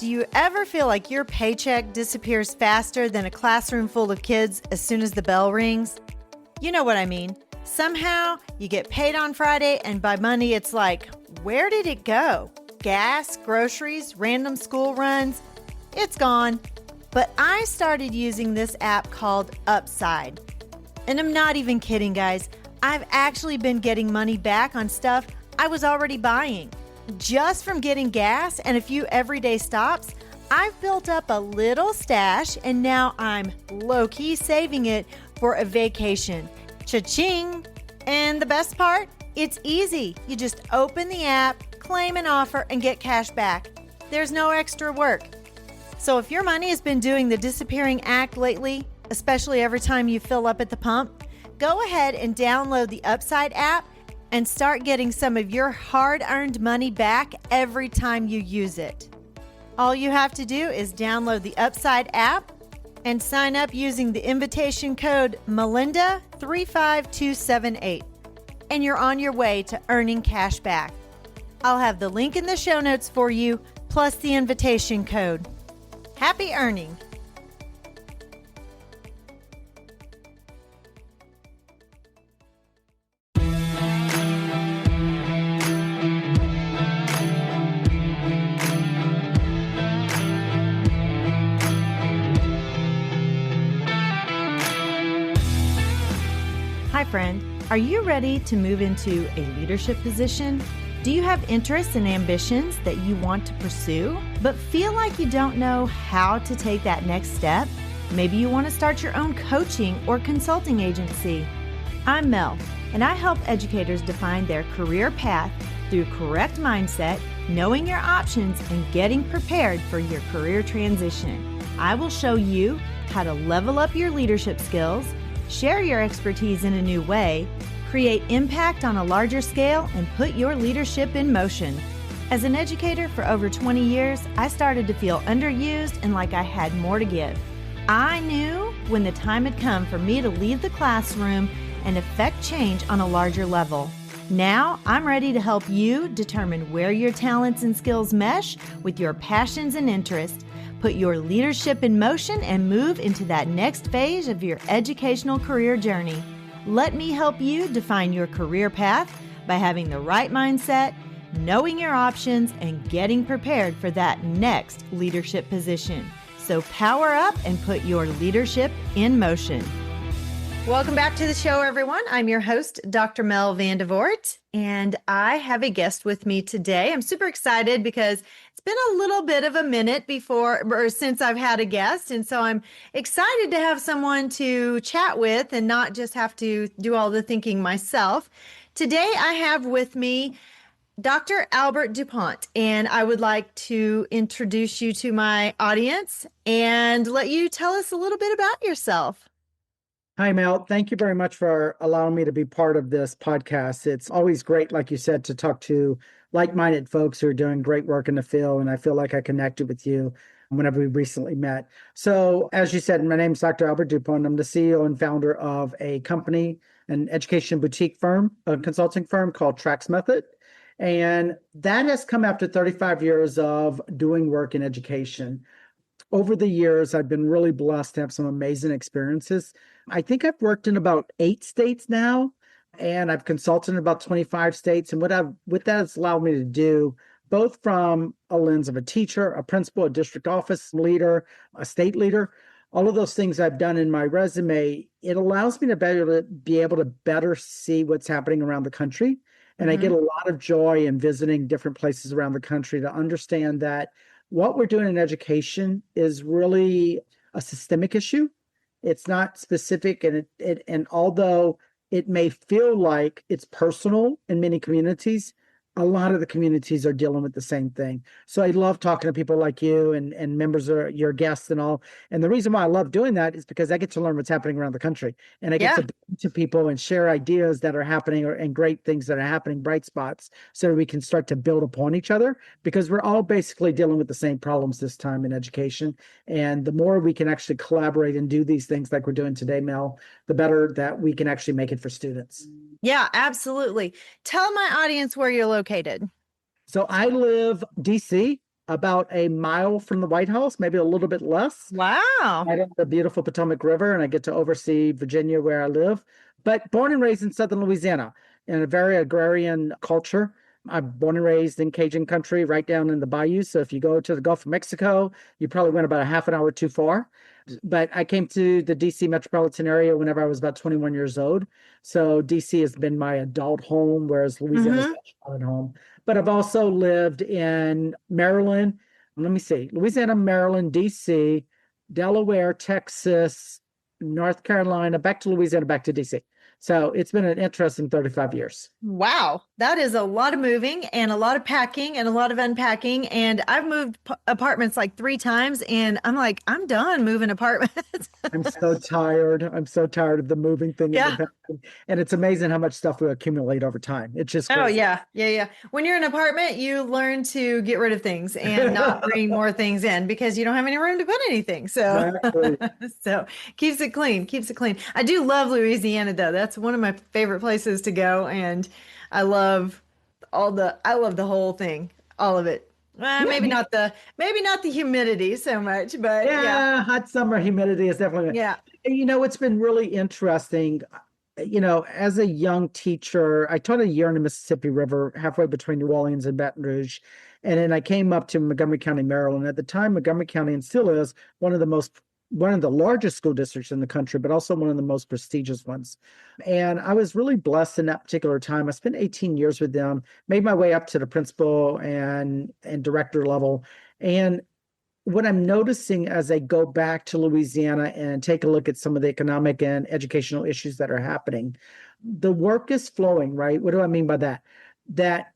Do you ever feel like your paycheck disappears faster than a classroom full of kids as soon as the bell rings? You know what I mean. Somehow you get paid on Friday and by Monday it's like, where did it go? Gas, groceries, random school runs? It's gone. But I started using this app called Upside. And I'm not even kidding, guys. I've actually been getting money back on stuff I was already buying. Just from getting gas and a few everyday stops, I've built up a little stash and now I'm low-key saving it for a vacation. Cha-ching! And the best part? It's easy. You just open the app, claim an offer, and get cash back. There's no extra work. So if your money has been doing the disappearing act lately, especially every time you fill up at the pump, go ahead and download the Upside app and start getting some of your hard-earned money back every time you use it. All you have to do is download the Upside app and sign up using the invitation code Melinda35278, and you're on your way to earning cash back. I'll have the link in the show notes for you, plus the invitation code. Happy earning! Hi friend, are you ready to move into a leadership position? Do you have interests and ambitions that you want to pursue, but feel like you don't know how to take that next step? Maybe you want to start your own coaching or consulting agency. I'm Mel, and I help educators define their career path through correct mindset, knowing your options, and getting prepared for your career transition. I will show you how to level up your leadership skills, share your expertise in a new way, create impact on a larger scale, and put your leadership in motion. As an educator for over 20 years, I started to feel underused and like I had more to give. I knew when the time had come for me to leave the classroom and affect change on a larger level. Now, I'm ready to help you determine where your talents and skills mesh with your passions and interests. Put your leadership in motion and move into that next phase of your educational career journey. Let me help you define your career path by having the right mindset, knowing your options, and getting prepared for that next leadership position. So power up and put your leadership in motion. Welcome back to the show, everyone. I'm your host, Dr. Mel Vandevort, and I have a guest with me today. I'm super excited because it's been a little bit of a minute since I've had a guest, and so I'm excited to have someone to chat with and not just have to do all the thinking myself. Today, I have with me Dr. Albert DuPont, and I would like to introduce you to my audience and let you tell us a little bit about yourself. Hi, Mel. Thank you very much for allowing me to be part of this podcast. It's always great, like you said, to talk to like-minded folks who are doing great work in the field, and I feel like I connected with you whenever we recently met. So, as you said, my name is Dr. Albert DuPont. I'm the CEO and founder of a company, an education boutique firm, a consulting firm called TraxMethod. And that has come after 35 years of doing work in education. Over the years, I've been really blessed to have some amazing experiences. I think I've worked in about 8 states now, and I've consulted in about 25 states. And what that has allowed me to do, both from a lens of a teacher, a principal, a district office leader, a state leader, all of those things I've done in my resume, it allows me to be able to better see what's happening around the country. And I get a lot of joy in visiting different places around the country to understand that what we're doing in education is really a systemic issue. It's not specific, and although it may feel like it's personal in many communities, a lot of the communities are dealing with the same thing. So I love talking to people like you and members of your guests and all. And the reason why I love doing that is because I get to learn what's happening around the country. And I get to people and share ideas that are happening and great things that are happening, bright spots, so we can start to build upon each other, because we're all basically dealing with the same problems this time in education. And the more we can actually collaborate and do these things like we're doing today, Mel, the better that we can actually make it for students. Yeah, absolutely. Tell my audience where you're located. So I live DC. about a mile from the White House, maybe a little bit less, Wow. right on the beautiful Potomac River, and I get to oversee Virginia where I live. But born and raised in southern Louisiana in a very agrarian culture. I'm born and raised in Cajun country, right down in the bayou. So if you go to the Gulf of Mexico, you probably went about a half an hour too far. But I came to the DC metropolitan area whenever I was about 21 years old. So DC has been my adult home, whereas Louisiana is Mm-hmm. my childhood home. But I've also lived in Maryland. Let me see, Louisiana, Maryland, DC, Delaware, Texas, North Carolina, back to Louisiana, back to DC. So it's been an interesting 35 years. Wow, that is a lot of moving and a lot of packing and a lot of unpacking. And I've moved apartments like 3 times, and I'm like, I'm done moving apartments. I'm so tired. I'm so tired of the moving thing and Yeah. the packing. And it's amazing how much stuff we accumulate over time. It's just Oh, crazy. yeah. Yeah. Yeah. When you're in an apartment, you learn to get rid of things and not bring more things in because you don't have any room to put anything. So, Exactly. so keeps it clean, keeps it clean. I do love Louisiana though. That's one of my favorite places to go. And I love I love the whole thing, all of it. Yeah, Maybe not the humidity so much, but yeah. yeah, hot summer humidity is definitely. Yeah. It's been really interesting. As a young teacher, I taught a year in the Mississippi River, halfway between New Orleans and Baton Rouge. And then I came up to Montgomery County, Maryland. At the time, Montgomery County, and still is, one of the largest school districts in the country, but also one of the most prestigious ones. And I was really blessed in that particular time. I spent 18 years with them, made my way up to the principal and director level. And what I'm noticing as I go back to Louisiana and take a look at some of the economic and educational issues that are happening, the work is flowing, right? What do I mean by that? That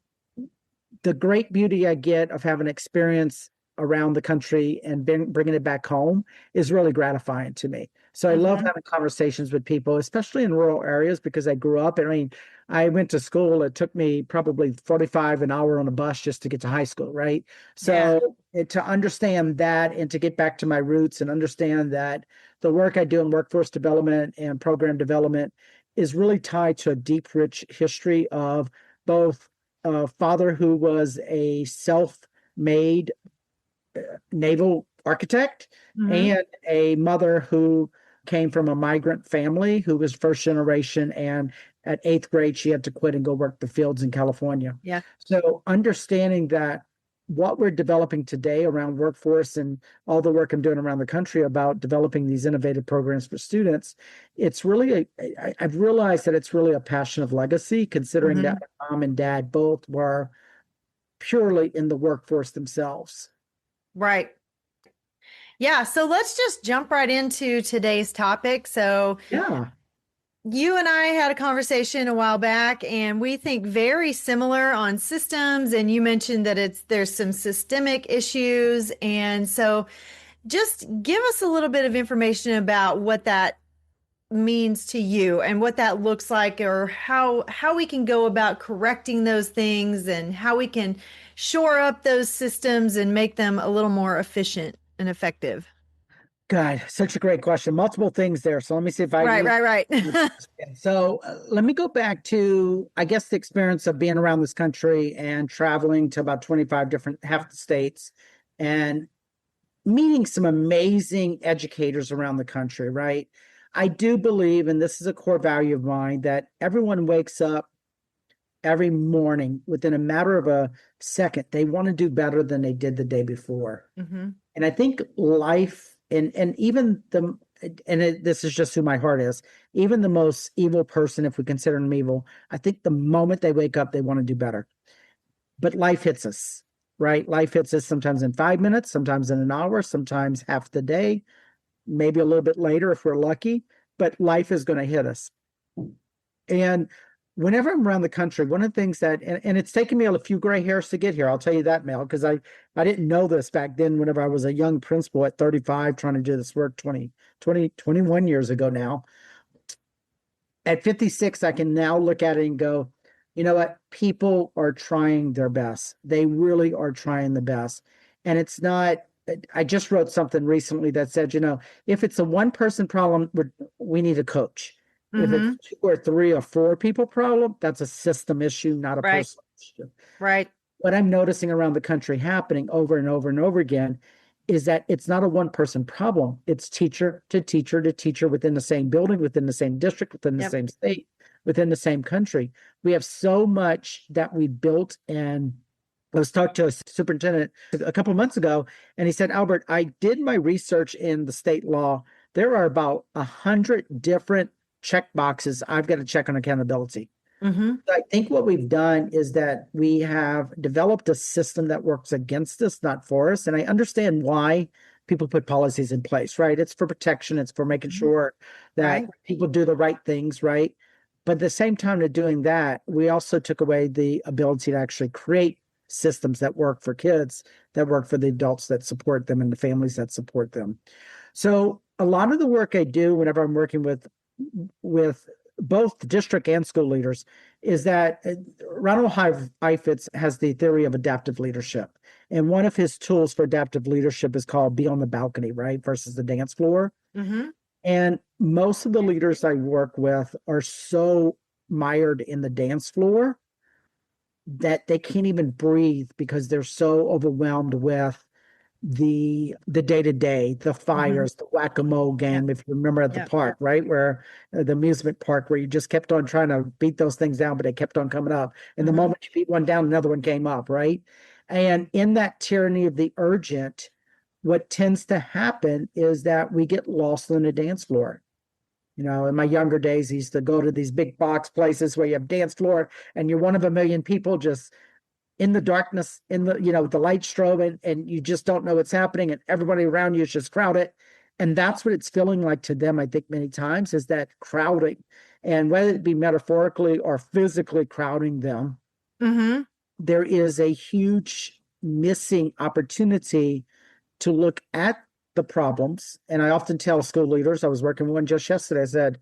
the great beauty I get of having experience around the country and bringing it back home is really gratifying to me. So I love Hmm. having conversations with people, especially in rural areas, because I grew up. I mean, I went to school. It took me probably 45 an hour on a bus just to get to high school, right? Yeah. So to understand that and to get back to my roots and understand that the work I do in workforce development and program development is really tied to a deep, rich history of both a father who was a self-made naval architect Hmm. and a mother who came from a migrant family who was first generation, and at eighth grade she had to quit and go work the fields in California. Yeah. So understanding that what we're developing today around workforce and all the work I'm doing around the country about developing these innovative programs for students, it's really I've realized that it's really a passion of legacy, considering that Hmm. my mom and dad both were purely in the workforce themselves. Right. Yeah, so let's just jump right into today's topic. So, Yeah. you and I had a conversation a while back, and we think very similar on systems. And you mentioned that there's some systemic issues. And so, just give us a little bit of information about what that means to you and what that looks like, or how we can go about correcting those things and how we can shore up those systems and make them a little more efficient and effective. God, such a great question. Multiple things there. So let me see if I Right, can. right, right. So let me go back to, I guess, the experience of being around this country and traveling to about 25 different half the states and meeting some amazing educators around the country, right? I do believe, and this is a core value of mine, that everyone wakes up every morning within a matter of a second. They want to do better than they did the day before. Hmm. And I think life and even this is just who my heart is, even the most evil person, if we consider them evil, I think the moment they wake up, they want to do better. But life hits us, right? Life hits us sometimes in 5 minutes, sometimes in an hour, sometimes half the day, maybe a little bit later if we're lucky, but life is going to hit us. And whenever I'm around the country, one of the things that, and it's taken me a few gray hairs to get here, I'll tell you that, Mel, because I didn't know this back then whenever I was a young principal at 35 trying to do this work 21 years ago now. At 56, I can now look at it and go, you know what? People are trying their best. They really are trying the best. And it's not, I just wrote something recently that said, if it's a one person problem, we need a coach. If it's Hmm. two or three or four people problem, that's a system issue, not a Right, person issue. right. what I'm noticing around the country happening over and over and over again is that it's not a one person problem. It's teacher to teacher to teacher within the same building, within the same district, within the Yep. same state, within the same country. We have so much that we built. And I was talking to a superintendent a couple of months ago, and he said, Albert, I did my research in the state law. There are about 100 different check boxes I've got to check on accountability. Mm-hmm. I think what we've done is that we have developed a system that works against us, not for us. And I understand why people put policies in place, right? It's for protection, it's for making sure that Right. people do the right things, right? But at the same time of doing that, we also took away the ability to actually create systems that work for kids, that work for the adults that support them and the families that support them. So a lot of the work I do whenever I'm working with both district and school leaders is that Ronald Heifetz has the theory of adaptive leadership. And one of his tools for adaptive leadership is called be on the balcony, right? Versus the dance floor. Mm-hmm. And most of the leaders I work with are so mired in the dance floor that they can't even breathe because they're so overwhelmed with the day-to-day, the fires, the whack-a-mole Yep. game, if you remember at the Yep. park, right? Where the amusement park where you just kept on trying to beat those things down, but they kept on coming up. And the Mhm. moment you beat one down, another one came up, right? And in that tyranny of the urgent, what tends to happen is that we get lost on the dance floor. You know, in my younger days, I used to go to these big box places where you have dance floor and you're one of a million people just in the darkness, in the, the light strobe, and you just don't know what's happening, and everybody around you is just crowded. And that's what it's feeling like to them, I think, many times, is that crowding. And whether it be metaphorically or physically crowding them, Mm-hmm. there is a huge missing opportunity to look at the problems. And I often tell school leaders, I was working with one just yesterday, I said,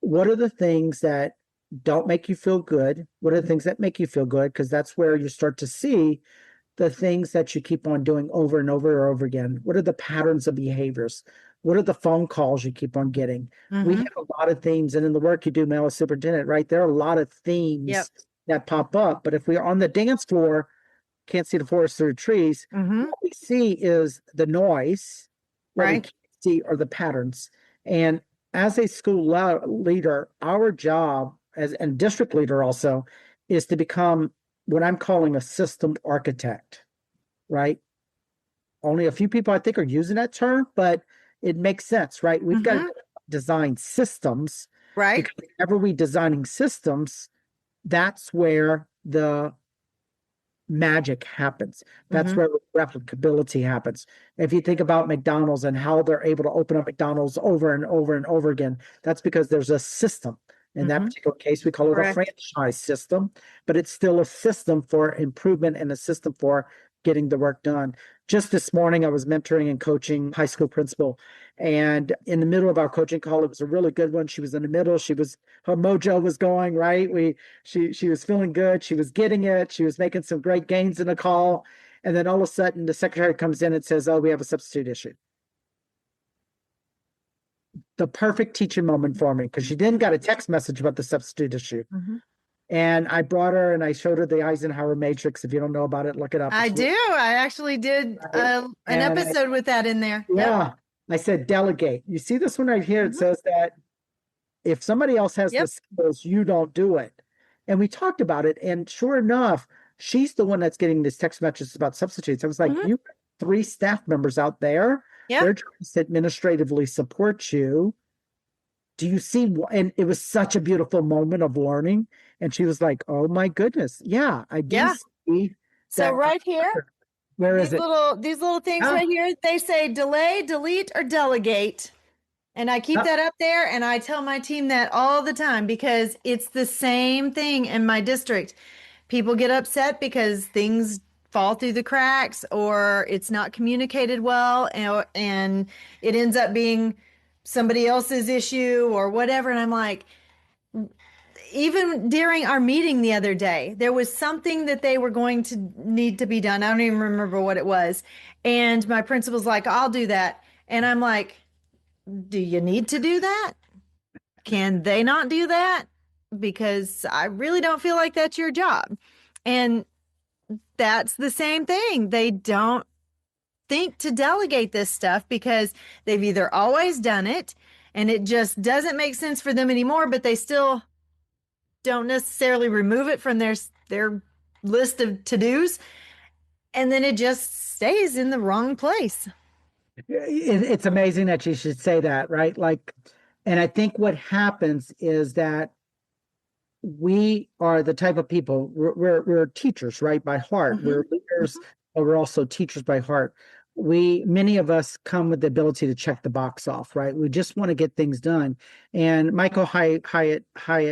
what are the things that don't make you feel good? What are the things that make you feel good? Because that's where you start to see the things that you keep on doing over and over and over again. What are the patterns of behaviors? What are the phone calls you keep on getting? We Mm-hmm. have a lot of themes, and in the work you do, Mel, as superintendent, right? There are a lot of Yep. themes that pop up. But if we're on the dance floor, can't see the forest through the trees, Mm-hmm. what we see is the noise. What we Right. can't see are the patterns. And as a school leader, our job as and district leader also is to become what I'm calling a system architect, right? Only a few people I think are using that term, but it makes sense, right? We've got Mm-hmm. to design systems Right. because whenever we designing systems, that's where the magic happens. That's Mm-hmm. where replicability happens. If you think about McDonald's and how they're able to open up McDonald's over and over and over again, that's because there's a system. In that Mm-hmm. particular case, we call it a Correct. franchise system, but it's still a system for improvement and a system for getting the work done. Just this morning, I was mentoring and coaching high school principal. And in the middle of our coaching call, it was a really good one. She was in the middle. Her mojo was going, right? She was feeling good. She was getting it. She was making some great gains in the call. And then all of a sudden the secretary comes in and says, oh, we have a substitute issue. The perfect teaching moment for me because she then got a text message about the substitute issue. Mm-hmm. And I brought her and I showed her the Eisenhower matrix. If you don't know about it, look it up. I do. I actually did an And episode with that in there. Yep. yeah, I said delegate. You see this one right here? It Mhm. says that if somebody else has the Yep. skills, you don't do it. And we talked about it. And sure enough, she's the one that's getting this text messages about substitutes. I was like, Mhm. you have 3 staff members out there. Yeah. They're trying to administratively support you. Do you see? And it was such a beautiful moment of learning. And she was like, oh my goodness. Yeah, I do Yeah. see So that. right here, Where is it? these little things Yeah. right here, they say delay, delete, or delegate. And I keep Yeah. that up there and I tell my team that all the time because it's the same thing in my district. People get upset because things fall through the cracks or it's not communicated well and it ends up being somebody else's issue or whatever. And I'm like, even during our meeting the other day, there was something that they were going to need to be done. I don't even remember what it was. And my principal's like, I'll do that. And I'm like, do you need to do that? Can they not do that? Because I really don't feel like that's your job. And That's the same thing. They don't think to delegate this stuff because they've either always done it and it just doesn't make sense for them anymore, but they still don't necessarily remove it from their list of to-dos, and then it just stays in the wrong place. It's amazing that you should say that, right? Like, and I think what happens is that we are the type of people, we're teachers, right? By heart. Mm-hmm. We're leaders, Mm-hmm. but we're also teachers by heart. Many of us come with the ability to check the box off, right? We just want to get things done. And Michael Hyatt,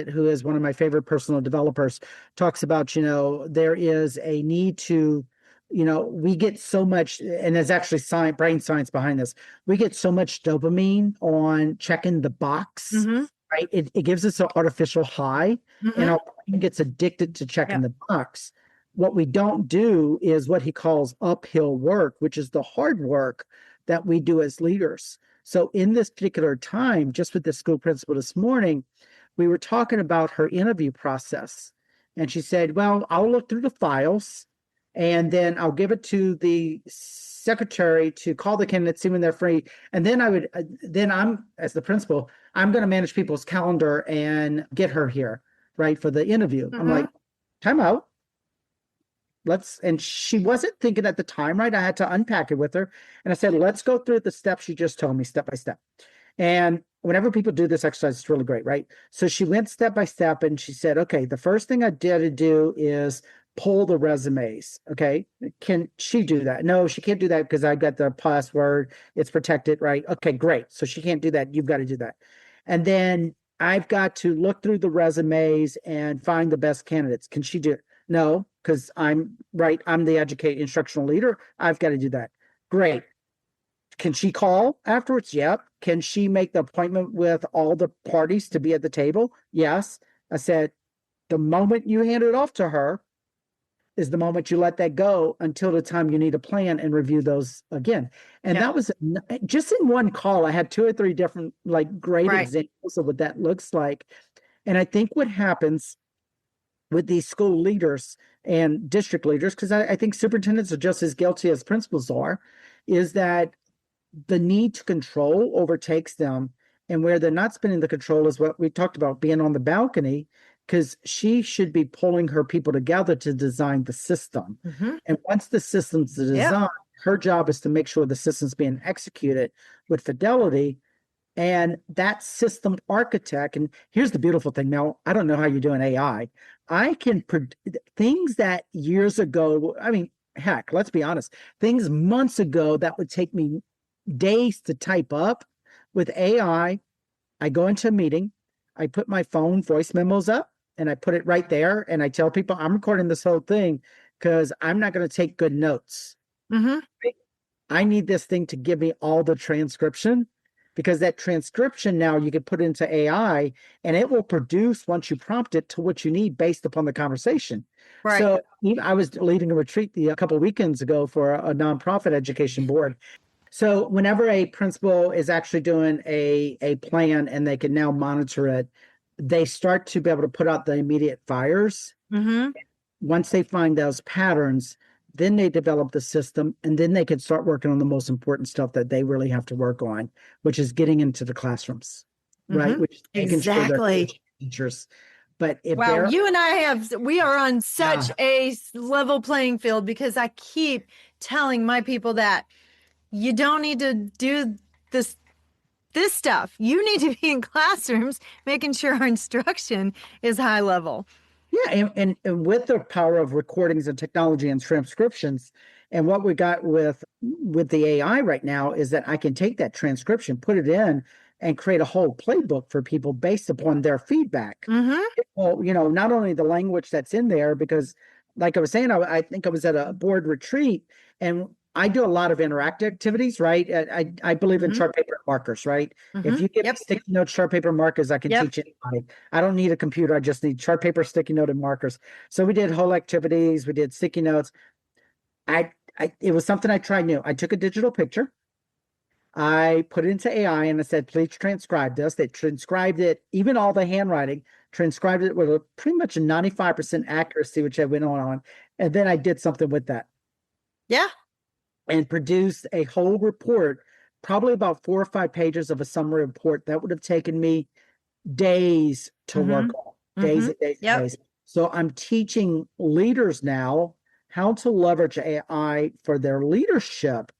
who is one of my favorite personal developers, talks about, there is a need to, we get so much, and there's actually brain science behind this. We get so much dopamine on checking the box, Mm-hmm. right? It gives us an artificial high, and Mm-hmm. our brain gets addicted to checking Yep. the box. What we don't do is what he calls uphill work, which is the hard work that we do as leaders. So in this particular time, just with the school principal this morning, we were talking about her interview process. And she said, well, I'll look through the files and then I'll give it to the secretary to call the candidates, see when they're free. And then I'm, as the principal, I'm going to manage people's calendar and get her here, right, for the interview. I'm Mm-hmm. like, time out. And she wasn't thinking at the time, right? I had to unpack it with her. And I said, let's go through the steps you just told me, step by step. And whenever people do this exercise, it's really great, right? So she went step by step and she said, okay, the first thing I did to do is pull the resumes. Okay. Can she do that? No, she can't do that because I got the password. It's protected, right? Okay, great. So she can't do that. You've got to do that. And then I've got to look through the resumes and find the best candidates. Can she do it? No, because I'm the instructional leader. I've got to do that. Great. Can she call afterwards? Yep. Can she make the appointment with all the parties to be at the table? Yes. I said, the moment you hand it off to her is the moment you let that go until the time you need a plan and review those again. And Yep. that was just in one call. I had two or three different, great Right. examples of what that looks like. And I think what happens with these school leaders and district leaders, because I think superintendents are just as guilty as principals are, is that the need to control overtakes them. And where they're not spending the control is what we talked about, being on the balcony, because she should be pulling her people together to design the system. Mm-hmm. And once the system's Yep. designed, her job is to make sure the system's being executed with fidelity. And that system architect, and here's the beautiful thing, Mel, I don't know how you're doing AI. I can things that years ago, I mean, heck, let's be honest, things months ago that would take me days to type up. With AI, I go into a meeting, I put my phone voice memos up, and I put it right there, and I tell people I'm recording this whole thing because I'm not going to take good notes. Mm-hmm. I need this thing to give me all the transcription, because that transcription now you can put into AI and it will produce, once you prompt it, to what you need based upon the conversation. Right. So I was leading a retreat a couple of weekends ago for a nonprofit education board. So whenever a principal is actually doing a plan and they can now monitor it, they start to be able to put out the immediate fires. Mm-hmm. Once they find those patterns, then they develop the system, and then they can start working on the most important stuff that they really have to work on, which is getting into the classrooms, right? Mm-hmm. Which is making sure they're Exactly. teachers. But if Wow, they're you and we are on such a level playing field, because I keep telling my people that you don't need to do this stuff. You need to be in classrooms making sure our instruction is high level. Yeah, and with the power of recordings and technology and transcriptions, and what we got with the AI right now is that I can take that transcription, put it in, and create a whole playbook for people based upon their feedback. Mm-hmm. Well, not only the language that's in there, because like I was saying, I think I was at a board retreat, and I do a lot of interactive activities, right? I believe in Mm-hmm. chart paper markers, right? Mm-hmm. If you give me Yep. sticky notes, chart paper markers, I can Yep. teach anybody. I don't need a computer. I just need chart paper, sticky note, and markers. So we did whole activities. We did sticky notes. It was something I tried new. I took a digital picture. I put it into AI and I said, please transcribe this. They transcribed it, even all the handwriting. transcribed it with a pretty much a 95% accuracy, which I went on. And then I did something with that. Yeah. And produced a whole report, probably about 4 or 5 pages of a summary report that would have taken me days to work on, days and days and Yep. days. So I'm teaching leaders now how to leverage AI for their leadership,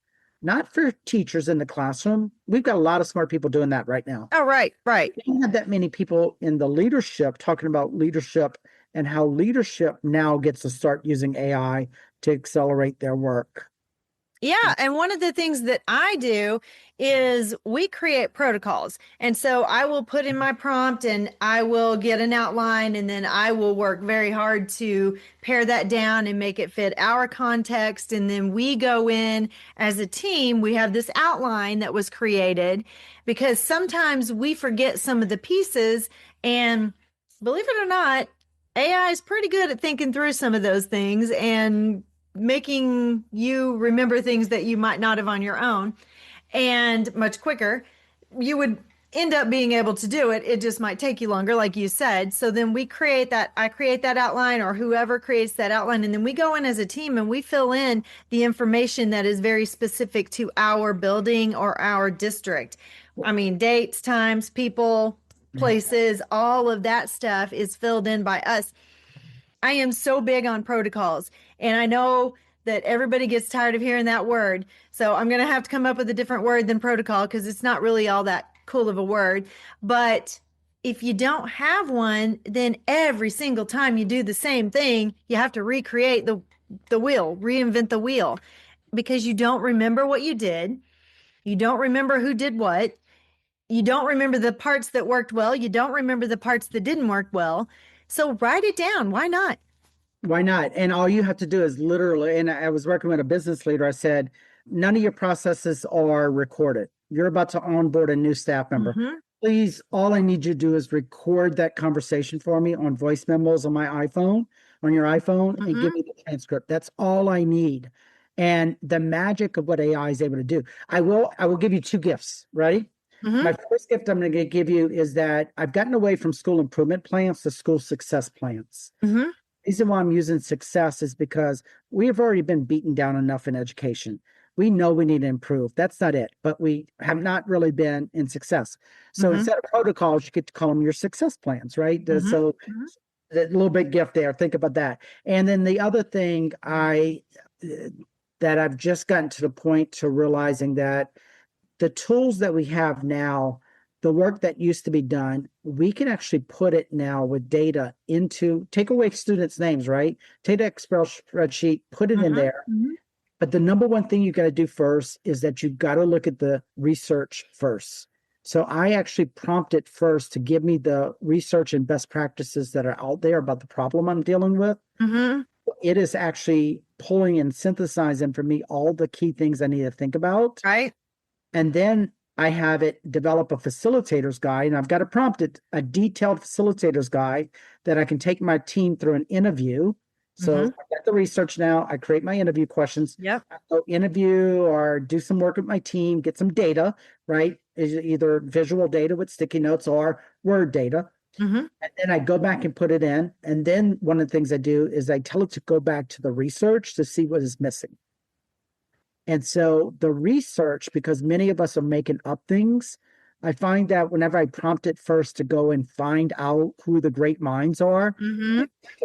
not for teachers in the classroom. We've got a lot of smart people doing that right now. Oh, right. We don't have that many people in the leadership talking about leadership and how leadership now gets to start using AI to accelerate their work. Yeah. And one of the things that I do is we create protocols. And so I will put in my prompt and I will get an outline, and then I will work very hard to pare that down and make it fit our context. And then we go in as a team, we have this outline that was created, because sometimes we forget some of the pieces. And believe it or not, AI is pretty good at thinking through some of those things and making you remember things that you might not have on your own, and much quicker. You would end up being able to do it. It just might take you longer, like you said. So then I create that outline, or whoever creates that outline, and then we go in as a team and we fill in the information that is very specific to our building or our district. I mean, dates, times, people, places, all of that stuff is filled in by us. I am so big on protocols, and I know that everybody gets tired of hearing that word. So I'm going to have to come up with a different word than protocol, because it's not really all that cool of a word. But if you don't have one, then every single time you do the same thing, you have to recreate the wheel, reinvent the wheel, because you don't remember what you did. You don't remember who did what. You don't remember the parts that worked well. You don't remember the parts that didn't work well. So write it down. Why not? Why not? And all you have to do is literally, and I was working with a business leader. I said, none of your processes are recorded. You're about to onboard a new staff member. Please, all I need you to do is record that conversation for me on voice memos on my iPhone, on your iPhone, and give me the transcript. That's all I need. And the magic of what AI is able to do. I will give you 2 gifts. Ready? My first gift I'm going to give you is that I've gotten away from school improvement plans to school success plans. The reason why I'm using success is because we have already been beaten down enough in education. We know we need to improve. That's not it, but we have not really been in success. So instead of protocols, you get to call them your success plans, right? So a little bit gift there. Think about that. And then the other thing that I've just gotten to the point to realizing that the tools that we have now, the work that used to be done, we can actually put it now with data into, take away students' names, right? Take the Excel spreadsheet, put it in there. But the number one thing you got to do first is that you've got to look at the research first. So I actually prompt it first to give me the research and best practices that are out there about the problem I'm dealing with. It is actually pulling and synthesizing for me all the key things I need to think about. Right. And then I have it develop a facilitator's guide, and I've got to prompt it a detailed facilitator's guide that I can take my team through an interview. So I've got the research now. I create my interview questions. I go interview or do some work with my team, get some data, right? Either visual data with sticky notes or word data. And then I go back and put it in. And then one of the things I do is I tell it to go back to the research to see what is missing. And so the research, because many of us are making up things, I find that whenever I prompt it first to go and find out who the great minds are,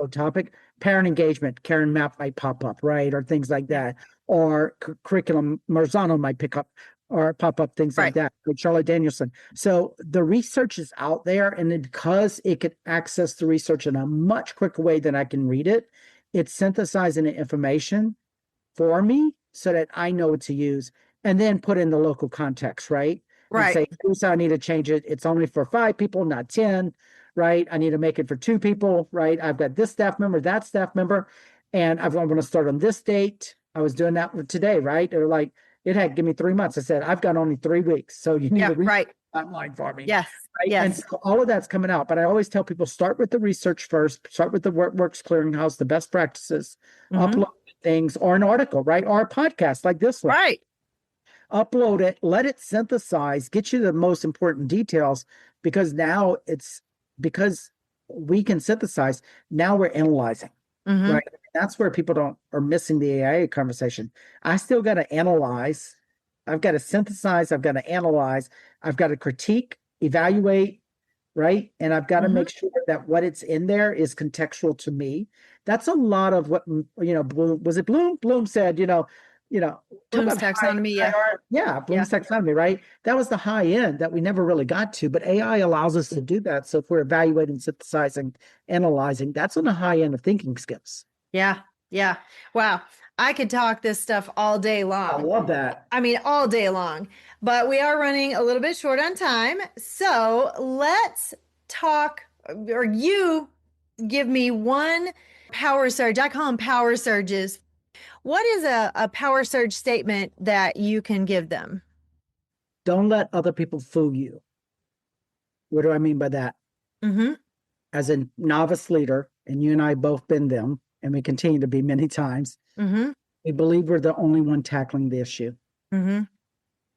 topic, parent engagement, Karen Mapp might pop up, right? Or things like that. Or curriculum, Marzano might pick up or pop up, things like that, with Charlotte Danielson. So the research is out there, and because it can access the research in a much quicker way than I can read it, it's synthesizing the information for me so that I know what to use, and then put in the local context, right? And say, here's how I need to change it. It's only for 5 people, not 10, right? I need to make it for 2 people, right? I've got this staff member, that staff member, and I'm going to start on this date. I was doing that today, right? They're like, it had give me 3 months. I said, I've got only 3 weeks, so you need to read timeline for me. Right? And so all of that's coming out. But I always tell people, start with the research first, start with the Works Clearinghouse, the best practices, upload things, or an article, right? Or a podcast like this one. Upload it, let it synthesize, get you the most important details, because now because we can synthesize. Now we're analyzing, Mm-hmm. right? That's where people are missing the AI conversation. I still got to analyze. I've got to synthesize. I've got to analyze. I've got to critique, evaluate, right? And I've got to Mm-hmm. make sure that what it's in there is contextual to me. That's a lot of what, Bloom, was it Bloom? Bloom said, what Bloom's about taxonomy. Yeah. art? Yeah, Yeah. Bloom's taxonomy, right? That was the high end that we never really got to, but AI allows us to do that. So if we're evaluating, synthesizing, analyzing, that's on the high end of thinking skills. Yeah. Yeah. Wow. I could talk this stuff all day I long. love that. I mean, all day long, but we are running a little bit short on time. So let's talk, or you give me one power surge. I call them power surges. What is a power surge statement that you can give them? Don't let other people fool you. What do I mean by that? Mm-hmm. As a novice leader, and you and I both been them, and we continue to be many times, Mm-hmm. we believe we're the only one tackling the issue. Mm-hmm.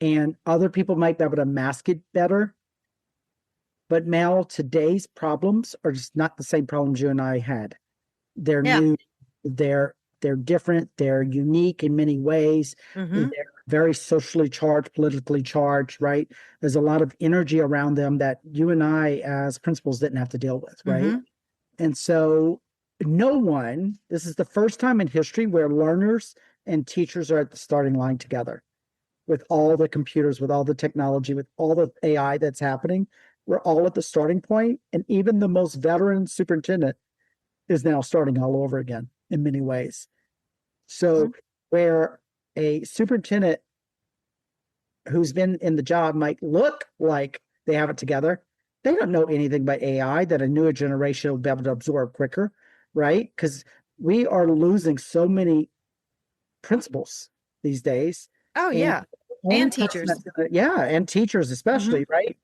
And other people might be able to mask it better. But Mel, today's problems are just not the same problems you and I had. They're Yeah. new, they're different, they're unique in many ways. Mm-hmm. They're very socially charged, politically charged, right? There's a lot of energy around them that you and I as principals didn't have to deal with, right? Mm-hmm. And so this is the first time in history where learners and teachers are at the starting line together with all the computers, with all the technology, with all the AI that's happening. We're all at the starting point, and even the most veteran superintendent is now starting all over again in many ways. So where a superintendent who's been in the job might look like they have it together, they don't know anything about AI that a newer generation will be able to absorb quicker, right? Because we are losing so many principles these days. Oh, And yeah. the only And person teachers. yeah, and teachers Mm-hmm. especially, right?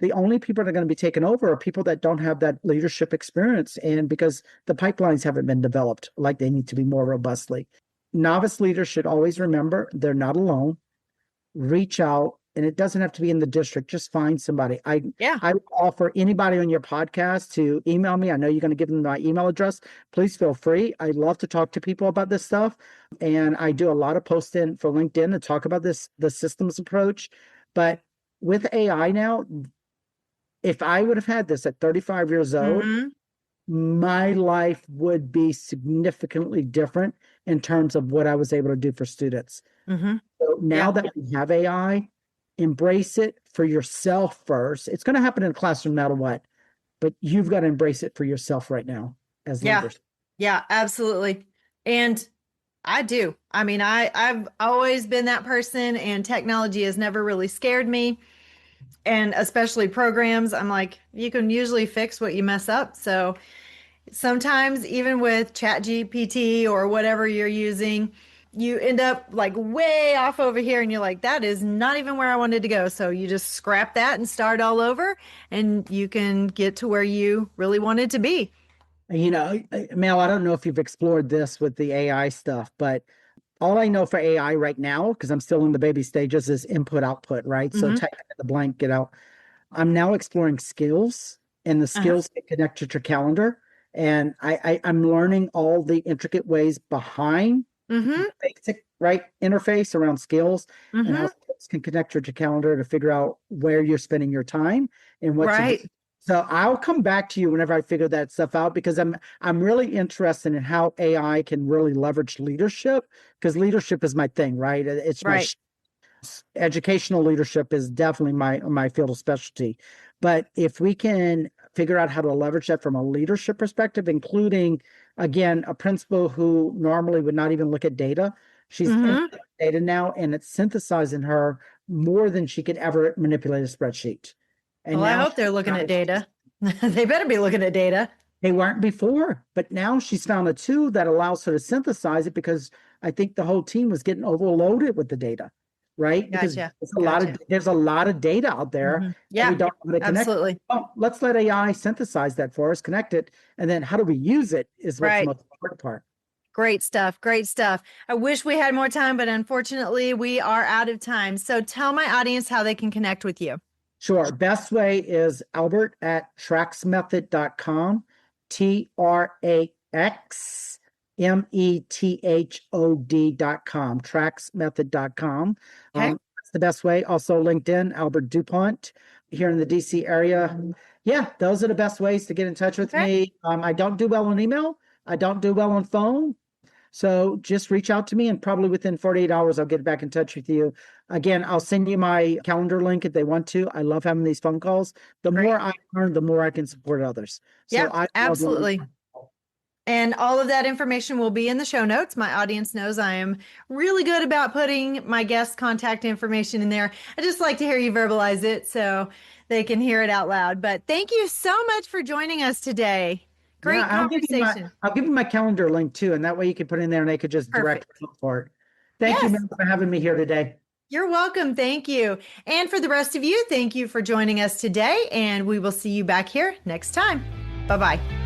The only people that are going to be taken over are people that don't have that leadership experience. And because the pipelines haven't been developed like they need to be more robustly. Novice leaders should always remember they're not alone. Reach out, and it doesn't have to be in the district. Just find somebody. Yeah. I offer anybody on your podcast to email me. I know you're going to give them my email address. Please feel free. I love to talk to people about this stuff, and I do a lot of posting for LinkedIn to talk about the systems approach. But with AI now, if I would have had this at 35 years old, Mm-hmm. my life would be significantly different in terms of what I was able to do for students. Mm-hmm. So now Yeah. that we have AI, embrace it for yourself first. It's going to happen in a classroom no matter what, but you've got to embrace it for yourself right now as Yeah. leaders. Yeah, absolutely. And I do. I mean, I've always been that person, and technology has never really scared me. And especially programs, I'm like, you can usually fix what you mess up. So sometimes even with ChatGPT or whatever you're using, you end up like way off over here and you're like, that is not even where I wanted to go. So you just scrap that and start all over, and you can get to where you really wanted to be. Mel, I don't know if you've explored this with the AI stuff, but all I know for AI right now, because I'm still in the baby stages, is input output, right? So Mm-hmm. type in the blank, get out. I'm now exploring skills, and the Uh-huh. skills get connected to your calendar. And I'm learning all the intricate ways behind Mm-hmm. basic right interface around skills and how Mm-hmm. skills can connect your calendar to figure out where you're spending your time and what to do. Right. So I'll come back to you whenever I figure that stuff out, because I'm really interested in how AI can really leverage leadership, because leadership is my thing, right? It's my Right. educational leadership is definitely my field of specialty. But if we can figure out how to leverage that from a leadership perspective, including again a principal who normally would not even look at data, she's in Mm-hmm. data now, and it's synthesizing her more than she could ever manipulate a spreadsheet. And Well, I now hope they're looking at data. They better be looking at data. they weren't before, but now she's found a tool that allows her to synthesize it, because I think the whole team was getting overloaded with the data, right? Because Gotcha. there's a lot of data out there Mm-hmm. that we Yeah, don't know how to connect. absolutely. Oh, let's let AI synthesize that for us, connect it, and then how do we use it is what's the Right. most important part. Great stuff. Great stuff. I wish we had more time, but unfortunately, we are out of time. So tell my audience how they can connect with you. Sure. Best way is Albert at TraxMethod.com. TraxMethod.com, TraxMethod.com. Okay. That's the best way. Also LinkedIn, Albert DuPont here in the DC area. Yeah, those are the best ways to get in touch with Okay. me. I don't do well on email. I don't do well on phone. So just reach out to me and probably within 48 hours, I'll get back in touch with you. Again, I'll send you my calendar link if they want to. I love having these phone calls. The Great. more I learn, the more I can support others. So Yeah, I absolutely. And all of that information will be in the show notes. My audience knows I am really good about putting my guest contact information in there. I just like to hear you verbalize it so they can hear it out loud. But thank you so much for joining us today. Great Yeah, conversation. I'll give you my calendar link too, and that way you can put in there and they could just direct Perfect. look for it. Thank you, Yes, man, for having me here today. you're welcome. Thank you. And for the rest of you, thank you for joining us today. And we will see you back here next time. Bye-bye.